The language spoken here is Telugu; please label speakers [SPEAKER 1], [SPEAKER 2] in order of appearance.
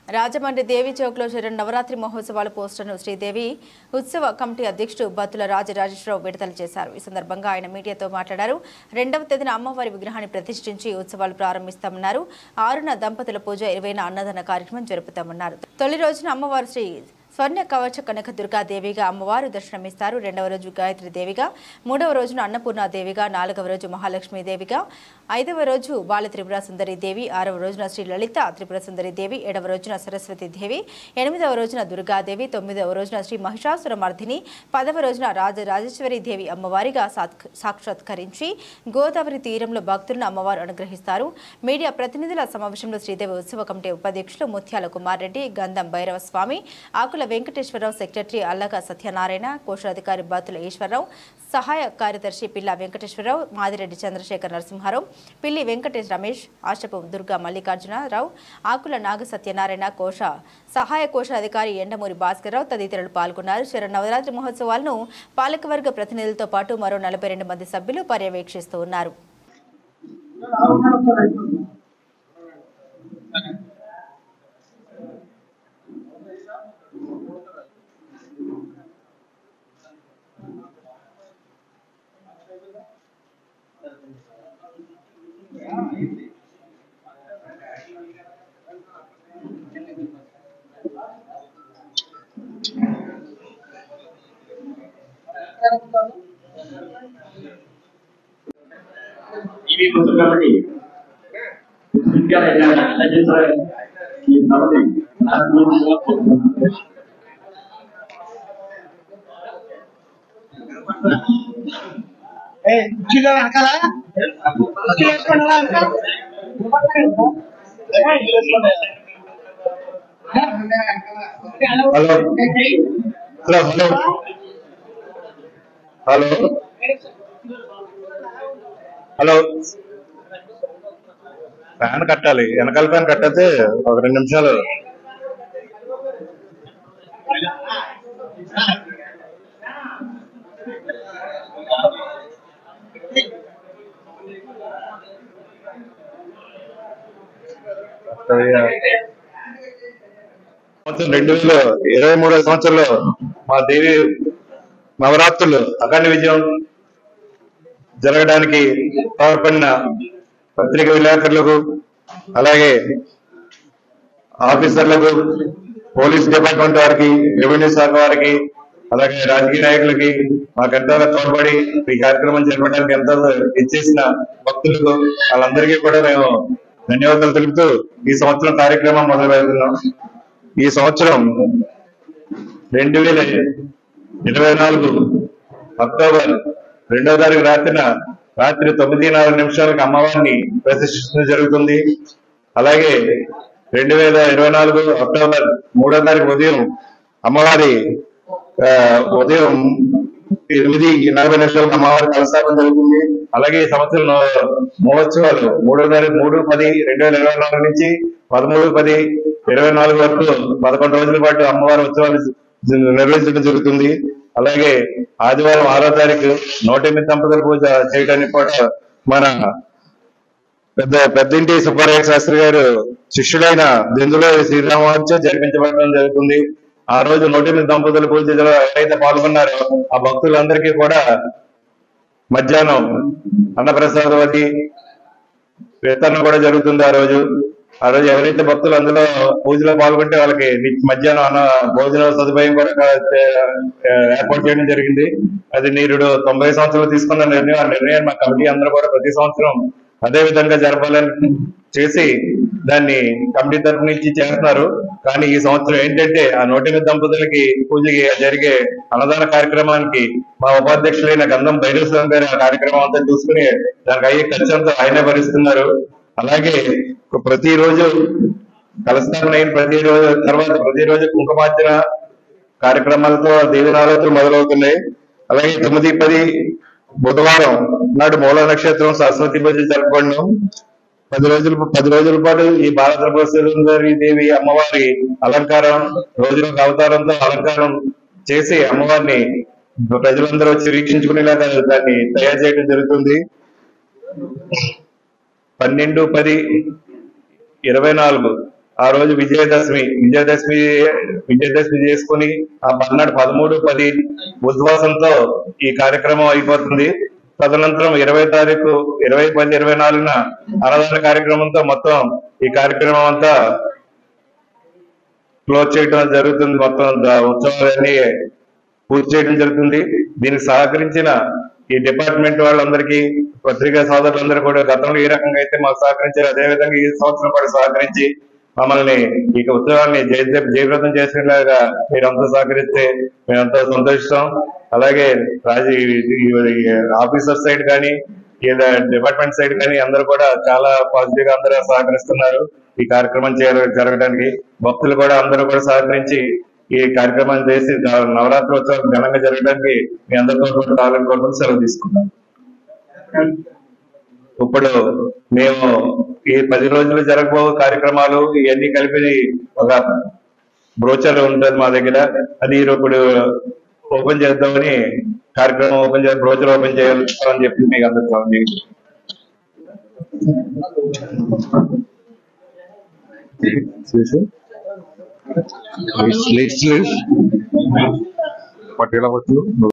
[SPEAKER 1] రాజమండ్రి దేవి చౌక్లో నవరాత్రి మహోత్సవాల పోస్టర్ను శ్రీదేవి ఉత్సవ కమిటీ అధ్యక్షుడు బత్తుల రాజరాజేశ్వరరావు విడుదల చేశారు. ఈ సందర్భంగా ఆయన మీడియాతో మాట్లాడారు. 2వ తేదీన అమ్మవారి విగ్రహాన్ని ప్రతిష్ఠించి ఉత్సవాలు ప్రారంభిస్తామన్నారు. 6న దంపతుల పూజ, 20న అన్నదాన కార్యక్రమం జరుపుతామన్నారు. తొలి రోజున అమ్మవారు శ్రీ స్వర్ణ కవచ కనక దుర్గాదేవిగా అమ్మవారు దర్శనమిస్తారు. 2వ రోజు గాయత్రి దేవిగా, 3వ రోజున అన్నపూర్ణాదేవిగా, 4వ రోజు మహాలక్ష్మీదేవిగా, 5వ రోజు బాల త్రిపుర సుందరి దేవి, 6వ రోజున శ్రీ లలిత త్రిపుర సుందరి దేవి, 7వ రోజున సరస్వతి దేవి, 8వ రోజున దుర్గాదేవి, 9వ రోజున శ్రీ మహిషాసుర మర్దిని, 10వ రోజున రాజరాజేశ్వరి దేవి అమ్మవారిగా సాక్షాత్కరించి గోదావరి తీరంలో భక్తులను అమ్మవారు అనుగ్రహిస్తారు. మీడియా ప్రతినిధుల సమావేశంలో శ్రీదేవి ఉత్సవ కమిటీ ఉపాధ్యక్షులు ముత్యాల కుమార్ రెడ్డి, గంధం భైరవ స్వామి, ఆకుల వెంకటేశ్వరరావు, సెక్రటరీ అల్లక సత్యనారాయణ, కోశాధికారి బాతుల ఈశ్వరరావు, సహాయ కార్యదర్శి పిల్ల వెంకటేశ్వరరావు, మాదిరెడ్డి చంద్రశేఖర్ నరసింహారావు, పిల్లి వెంకటేష్ రమేష్, ఆశపు దుర్గా మల్లికార్జునరావు, ఆకుల నాగ సత్యనారాయణ, సహాయ కోశాధికారి ఎండమూరి భాస్కర్రావు తదితరులు పాల్గొన్నారు. శరన్నవరాత్రి మహోత్సవాలను పాలకవర్గ ప్రతినిధులతో పాటు మరో 42 మంది సభ్యులు పర్యవేక్షిస్తూ ఉన్నారు.
[SPEAKER 2] హలో ఫ్యాన్ కట్టాలి, వెనకాల ఫ్యాన్ కట్టయితే ఒక 2 నిమిషాలు. సంవత్సరం 2023 సంవత్సరంలో మా దేవి నవరాత్రులు అఖండ విజయం జరగడానికి తోడ్పడిన పత్రిక విలేకరులకు, అలాగే ఆఫీసర్లకు, పోలీస్ డిపార్ట్మెంట్ వారికి, రెవెన్యూ శాఖ వారికి, అలాగే రాజకీయ నాయకులకి మాకెంతో తోడ్పడి ఈ కార్యక్రమం జరపడానికి ఎంతో ఇచ్చేసిన భక్తులకు వాళ్ళందరికీ కూడా మేము ధన్యవాదాలు తెలుపుతూ ఈ సంవత్సరం కార్యక్రమం మొదలు పెడుతున్నాం. ఈ సంవత్సరం 2024 అక్టోబర్ 2వ తారీఖు రాత్రి 9:04 అమ్మవారిని ప్రతిష్ఠించడం జరుగుతుంది. అలాగే 2024 అక్టోబర్ 3వ తారీఖు ఉదయం అమ్మవారి ఉదయం 8:40 అమ్మవారి కలశాపం జరుగుతుంది. అలాగే ఈ సంవత్సరం మహోత్సవాలు 3వ తారీఖు 3/10/2024 నుంచి 13/10/24 వరకు 11 రోజుల పాటు అమ్మవారి ఉత్సవాలు నిర్వహించడం జరుగుతుంది. అలాగే ఆదివారం 6వ తారీఖు 108 దంపతుల పూజ చేయడానికి కూడా మన పెద్దింటి సుబ్బారాయ శాస్త్రి గారు శిష్యుడైన దెందులో శ్రీరామవారితో జరిపించబడడం జరుగుతుంది. ఆ రోజు 108 దంపతుల పూజలో ఎవరైతే పాల్గొన్నారో ఆ భక్తులందరికీ కూడా మధ్యాహ్నం అన్నప్రసాదవతి వితరణ కూడా జరుగుతుంది. ఆ రోజు ఎవరైతే భక్తులు అందులో పూజలో పాల్గొంటే వాళ్ళకి మధ్యాహ్నం భోజన సదుపాయం కూడా ఏర్పాటు చేయడం జరిగింది. అది నీరుడు 90 సంవత్సరాలు తీసుకున్న నిర్ణయం. ఆ నిర్ణయాన్ని మా కమిటీ అందరూ కూడా ప్రతి సంవత్సరం అదే విధంగా జరపాలని చేసి దాన్ని కమిటీ తరఫు నుంచి చేస్తున్నారు. కానీ ఈ సంవత్సరం ఏంటంటే ఆ 108 దంపతులకి పూజకి జరిగే అన్నదాన కార్యక్రమానికి మా ఉపాధ్యక్షులైన గంధం భైరవ స్వామి గారి ఆ కార్యక్రమం అంతా చూసుకుని దానికి అయ్యే ఖర్చు అంతా ఆయనే భరిస్తున్నారు. అలాగే ప్రతిరోజు కలస్థాపన అయిన ప్రతిరోజు కుంకుమార్చన కార్యక్రమాలతో దేవనాలతో మొదలవుతున్నాయి. అలాగే 9/10 బుధవారం నాడు మూల నక్షత్రం సరస్వతి పూజ జరుపుకున్నాం. 10 రోజుల పాటు ఈ బాల త్రిపుర సుందరి దేవి అమ్మవారి అలంకారం రోజులకు అవతారంతో అలంకారం చేసి అమ్మవారిని ప్రజలందరూ వచ్చి వీక్షించుకునేలాగా దాన్ని తయారు చేయడం జరుగుతుంది. 12/10/24 ఆ రోజు విజయదశమి చేసుకుని ఆ మర్నాడు 13-10 ఉద్వాసంతో ఈ కార్యక్రమం అయిపోతుంది. తదనంతరం 20 తారీఖు 20-10-24 అన్నదాన కార్యక్రమంతో మొత్తం ఈ కార్యక్రమం అంతా క్లోజ్ చేయడం జరుగుతుంది. మొత్తం ఉత్సవాలన్నీ పూర్తి చేయడం జరుగుతుంది. దీనికి సహకరించిన ఈ డిపార్ట్మెంట్ వాళ్ళందరికీ, పత్రికా సోదరులందరూ కూడా గతంలో ఏ రకంగా అయితే మాకు సహకరించారు అదేవిధంగా ఈ సంవత్సరం కూడా సహకరించి మమ్మల్ని ఈ ఉత్సవాన్ని జయప్రదం చేసేలాగా మీరంతా సహకరిస్తే మేమంతా సంతోషిస్తాం. అలాగే ఆఫీసర్ సైడ్ కానీ లేదా డిపార్ట్మెంట్ సైడ్ కానీ అందరూ కూడా చాలా పాజిటివ్ గా అందరూ సహకరిస్తున్నారు ఈ కార్యక్రమం జరగడానికి. భక్తులు కూడా అందరూ కూడా సహకరించి ఈ కార్యక్రమాన్ని చేసి నవరాత్రి ఉత్సవం ఘనంగా జరగడానికి మీ అందరితో రావాలని కోరుకుంటూ సెలవు తీసుకున్నాం. ఇప్పుడు మేము ఈ 10 రోజులు జరగబో కార్యక్రమాలు ఇవన్నీ కలిపి ఒక బ్రోచర్ ఉంటుంది మా దగ్గర. అది ఇప్పుడు ఓపెన్ చేద్దామని కార్యక్రమం బ్రోచర్ ఓపెన్ చేయాలని చెప్పి మీకు అందరికీ
[SPEAKER 3] పట్టేలా